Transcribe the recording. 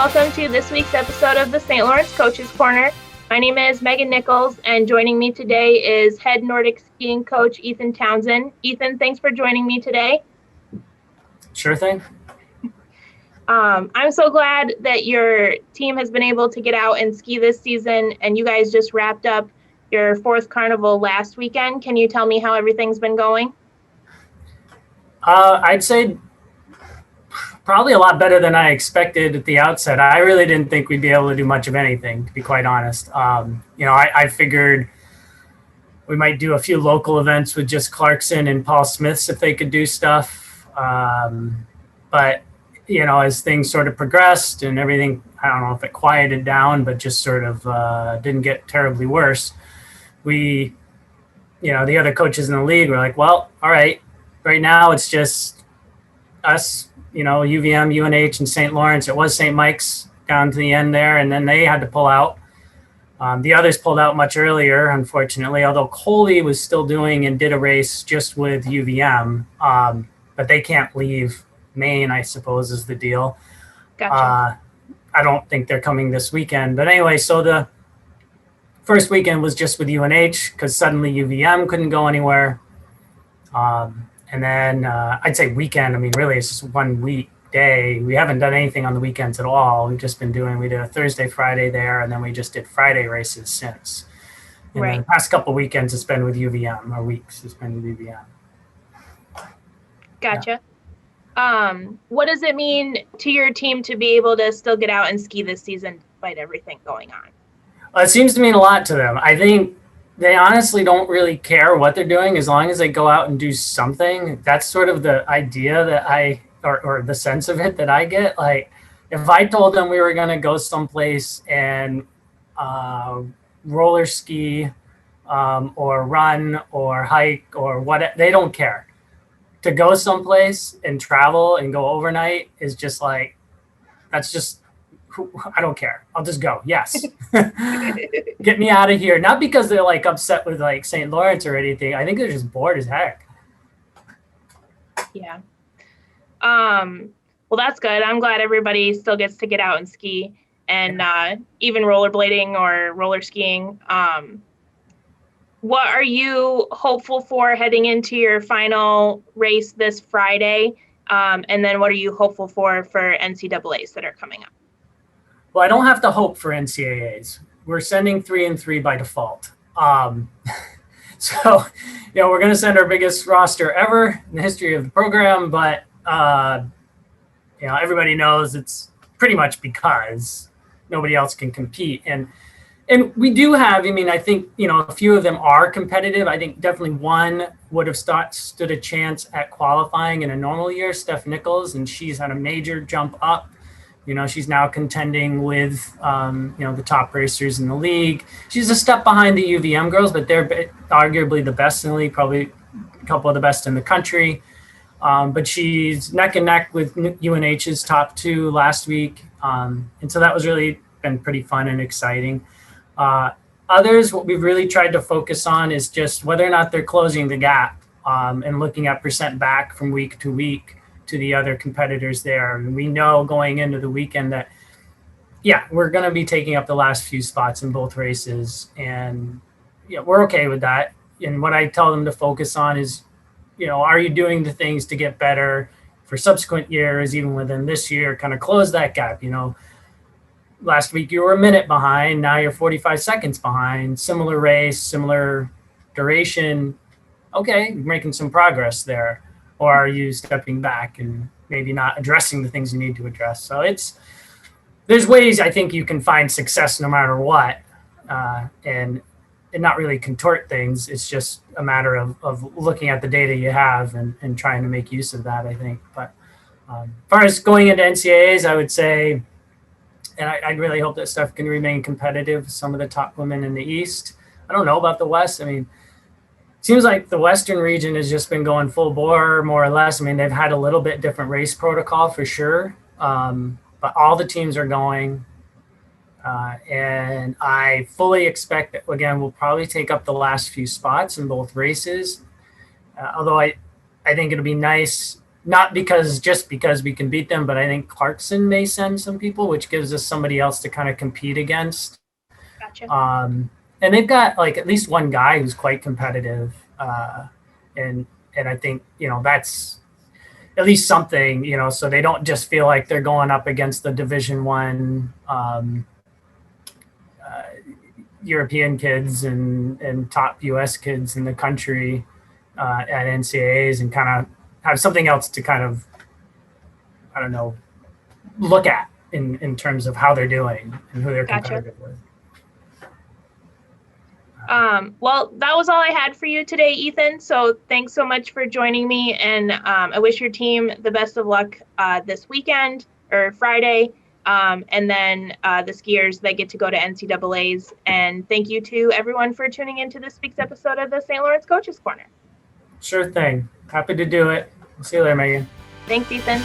welcome to this week's episode of the St. Lawrence Coaches Corner. My name is Meghan Nichols, and joining me today is head Nordic skiing coach Ethan Townsend. Ethan, thanks for joining me today. Sure thing. I'm so glad that your team has been able to get out and ski this season, and you guys just wrapped up your fourth carnival last weekend. Can you tell me how everything's been going? I'd say probably a lot better than I expected at the outset. I really didn't think we'd be able to do much of anything, to be quite honest. I figured we might do a few local events with just Clarkson and Paul Smiths if they could do stuff. But as things sort of progressed and everything, I don't know if it quieted down, but just sort of didn't get terribly worse. The other coaches in the league were like, well, all right now it's just us, UVM, UNH, and St. Lawrence. It was St. Mike's down to the end there, and then they had to pull out. The others pulled out much earlier, unfortunately, although Coley was still doing and did a race just with UVM, but they can't leave Maine, I suppose, is the deal. Gotcha. I don't think they're coming this weekend. But anyway, so the first weekend was just with UNH because suddenly UVM couldn't go anywhere. And then I'd say weekend, really it's just 1 weekday. We haven't done anything on the weekends at all. We did a Thursday, Friday there, and then we just did Friday races since. And right. The past couple of weekends it's been with UVM, or weeks it's been with UVM. Gotcha. Yeah. What does it mean to your team to be able to still get out and ski this season despite everything going on? It seems to mean a lot to them. I think they honestly don't really care what they're doing as long as they go out and do something. That's sort of the idea that or the sense of it that I get. Like, if I told them we were going to go someplace and roller ski or run or hike or what, they don't care. To go someplace and travel and go overnight is just like, I don't care. I'll just go. Yes. Get me out of here. Not because they're like upset with like St. Lawrence or anything. I think they're just bored as heck. Yeah. Well, that's good. I'm glad everybody still gets to get out and ski, and even rollerblading or roller skiing. What are you hopeful for heading into your final race this Friday? And then what are you hopeful for NCAAs that are coming up? Well, I don't have to hope for NCAAs. We're sending 3 and 3 by default. So, we're going to send our biggest roster ever in the history of the program, but, everybody knows it's pretty much because nobody else can compete. And we do have, I think, a few of them are competitive. I think definitely one would have stood a chance at qualifying in a normal year, Steph Nichols, and she's had a major jump up. She's now contending with, the top racers in the league. She's a step behind the UVM girls, but they're arguably the best in the league, probably a couple of the best in the country. But she's neck and neck with UNH's top 2 last week. And so that was really been pretty fun and exciting. Others, what we've really tried to focus on is just whether or not they're closing the gap and looking at percent back from week to week to the other competitors there. And we know going into the weekend that, we're going to be taking up the last few spots in both races. And we're okay with that. And what I tell them to focus on is, are you doing the things to get better for subsequent years, even within this year, kind of close that gap. Last week you were a minute behind, now you're 45 seconds behind, similar race, similar duration. Okay, you're making some progress there. Or are you stepping back and maybe not addressing the things you need to address? So there's ways I think you can find success no matter what, and not really contort things. It's just a matter of looking at the data you have and trying to make use of that, I think. But as far as going into NCAAs, I would say, and I'd really hope that Steph can remain competitive with some of the top women in the East. I don't know about the West. Seems like the Western region has just been going full bore, more or less. They've had a little bit different race protocol for sure, but all the teams are going. And I fully expect that, again, we'll probably take up the last few spots in both races. Although I think it'll be nice not just because we can beat them, but I think Clarkson may send some people, which gives us somebody else to kind of compete against. Gotcha. And they've got like at least one guy who's quite competitive, and I think that's at least something, so they don't just feel like they're going up against the Division I European kids and top U.S. kids in the country at NCAAs, and kind of have something else to kind of, I don't know, look at in terms of how they're doing and who they're competitive with. Well, that was all I had for you today, Ethan. So thanks so much for joining me. And I wish your team the best of luck this weekend or Friday. And then the skiers that get to go to NCAAs. And thank you to everyone for tuning into this week's episode of the St. Lawrence Coaches Corner. Sure thing. Happy to do it. We'll see you later, Megan. Thanks, Ethan.